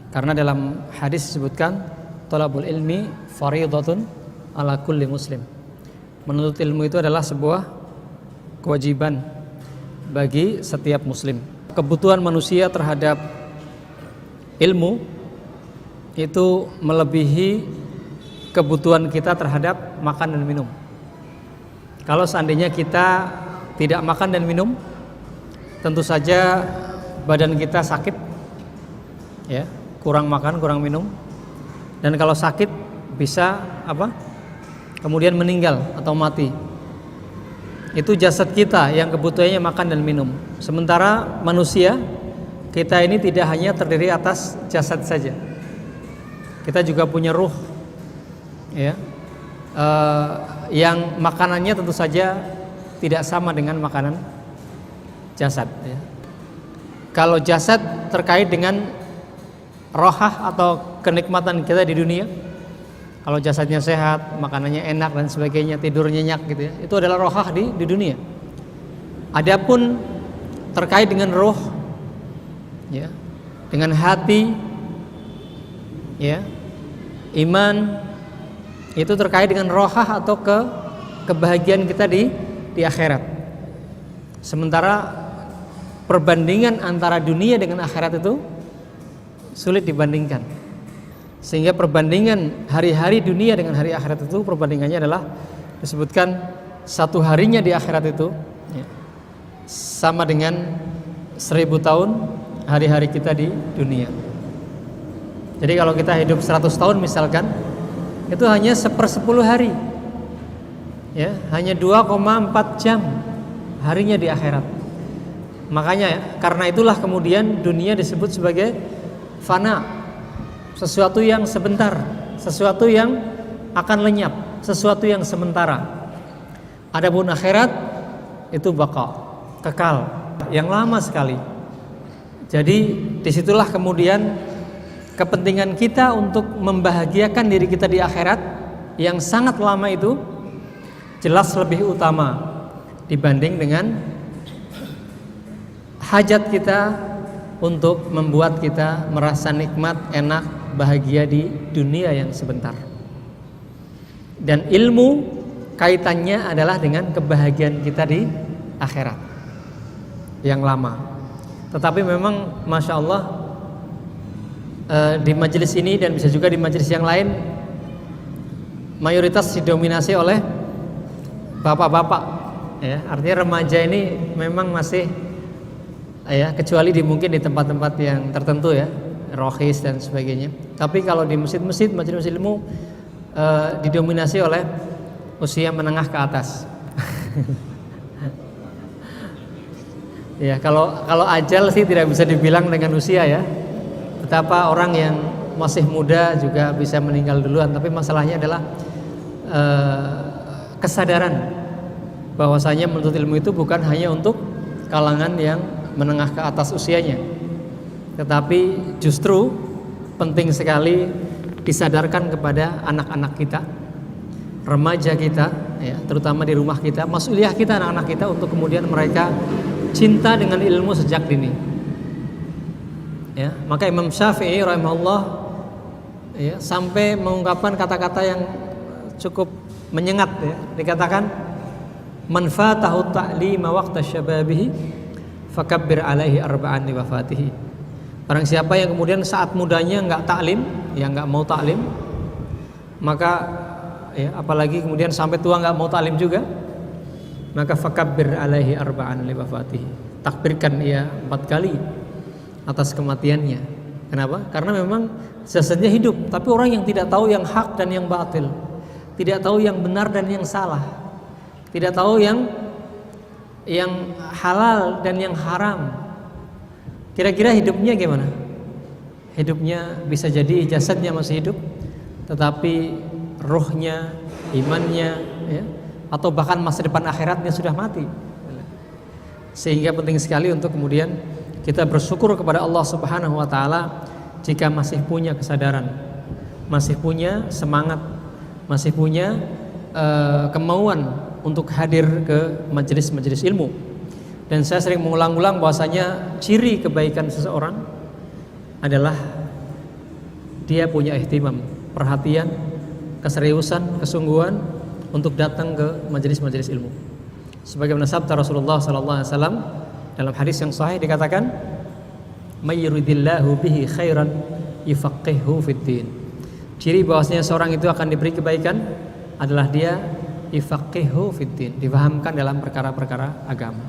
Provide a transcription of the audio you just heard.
Karena dalam hadis disebutkan thalabul ilmi fardhatun ala kulli muslim. Menuntut ilmu itu adalah sebuah kewajiban bagi setiap muslim. Kebutuhan manusia terhadap ilmu itu melebihi kebutuhan kita terhadap makan dan minum. Kalau seandainya kita tidak makan dan minum, tentu saja badan kita sakit, ya, kurang makan, kurang minum, dan kalau sakit bisa kemudian meninggal atau mati. Itu jasad kita yang kebutuhannya makan dan minum. Sementara manusia kita ini tidak hanya terdiri atas jasad saja, kita juga punya ruh, ya, yang makanannya tentu saja tidak sama dengan makanan jasad, ya. Kalau jasad terkait dengan rohah atau kenikmatan kita di dunia, kalau jasadnya sehat, makanannya enak dan sebagainya, tidur nyenyak gitu, ya, itu adalah rohah di dunia. Adapun terkait dengan roh, ya, dengan hati, ya, iman, itu terkait dengan rohah atau kebahagiaan kita di akhirat. Sementara perbandingan antara dunia dengan akhirat itu sulit dibandingkan. Sehingga perbandingan hari-hari dunia dengan hari akhirat itu perbandingannya adalah disebutkan satu harinya di akhirat itu, ya, sama dengan 1000 tahun hari-hari kita di dunia. Jadi kalau kita hidup 100 tahun misalkan, itu hanya 1/10 hari, ya, hanya 2,4 jam harinya di akhirat. Makanya karena itulah kemudian dunia disebut sebagai fana, sesuatu yang sebentar, sesuatu yang akan lenyap, sesuatu yang sementara. Adapun akhirat itu baqa, kekal, yang lama sekali. Jadi disitulah kemudian kepentingan kita untuk membahagiakan diri kita di akhirat yang sangat lama itu jelas lebih utama dibanding dengan hajat kita untuk membuat kita merasa nikmat, enak, bahagia di dunia yang sebentar. Dan ilmu kaitannya adalah dengan kebahagiaan kita di akhirat yang lama. Tetapi memang Masya Allah, di majelis ini dan bisa juga di majelis yang lain mayoritas didominasi oleh bapak-bapak, ya, artinya remaja ini memang masih, ya, kecuali mungkin di tempat-tempat yang tertentu, ya, rohis dan sebagainya. Tapi kalau di masjid-masjid, majelis ilmu didominasi oleh usia menengah ke atas. Ya, kalau ajal sih tidak bisa dibilang dengan usia, ya. Betapa orang yang masih muda juga bisa meninggal duluan. Tapi masalahnya adalah kesadaran bahwasanya menuntut ilmu itu bukan hanya untuk kalangan yang menengah ke atas usianya, tetapi justru penting sekali disadarkan kepada anak-anak kita, remaja kita, ya, terutama di rumah kita, mas'uliyah kita, anak-anak kita, untuk kemudian mereka cinta dengan ilmu sejak dini. Ya, maka Imam Syafi'i rahimahullah, ya, sampai mengungkapkan kata-kata yang cukup menyengat, ya. Dikatakan man fatahu ta'lima waqta syababihi fakabbir alaihi arba'an li wafatihi. Barang siapa yang kemudian saat mudanya enggak taklim, ya, enggak mau taklim, maka, ya, apalagi kemudian sampai tua enggak mau taklim juga, maka fakabbir alaihi arba'an li wafatihi. Takbirkan ia 4 kali atas kematiannya. Kenapa? Karena memang jasadnya hidup, tapi orang yang tidak tahu yang hak dan yang batil, tidak tahu yang benar dan yang salah, tidak tahu yang halal dan yang haram, kira-kira hidupnya gimana? Hidupnya bisa jadi jasadnya masih hidup, tetapi ruhnya, imannya, ya, atau bahkan masa depan akhiratnya sudah mati. Sehingga penting sekali untuk kemudian kita bersyukur kepada Allah Subhanahu wa taala jika masih punya kesadaran, masih punya semangat, masih punya kemauan untuk hadir ke majelis-majelis ilmu. Dan saya sering mengulang-ulang bahwasanya ciri kebaikan seseorang adalah dia punya ihtimam, perhatian, keseriusan, kesungguhan untuk datang ke majelis-majelis ilmu. Sebagaimana sabda Rasulullah sallallahu alaihi wasallam dalam hadis yang sahih dikatakan, "May yuridillahu bihi khairan yufaqihuhu fid din." Ciri bahwasanya seorang itu akan diberi kebaikan adalah dia yufaqihuhu fid din, difahamkan dalam perkara-perkara agama.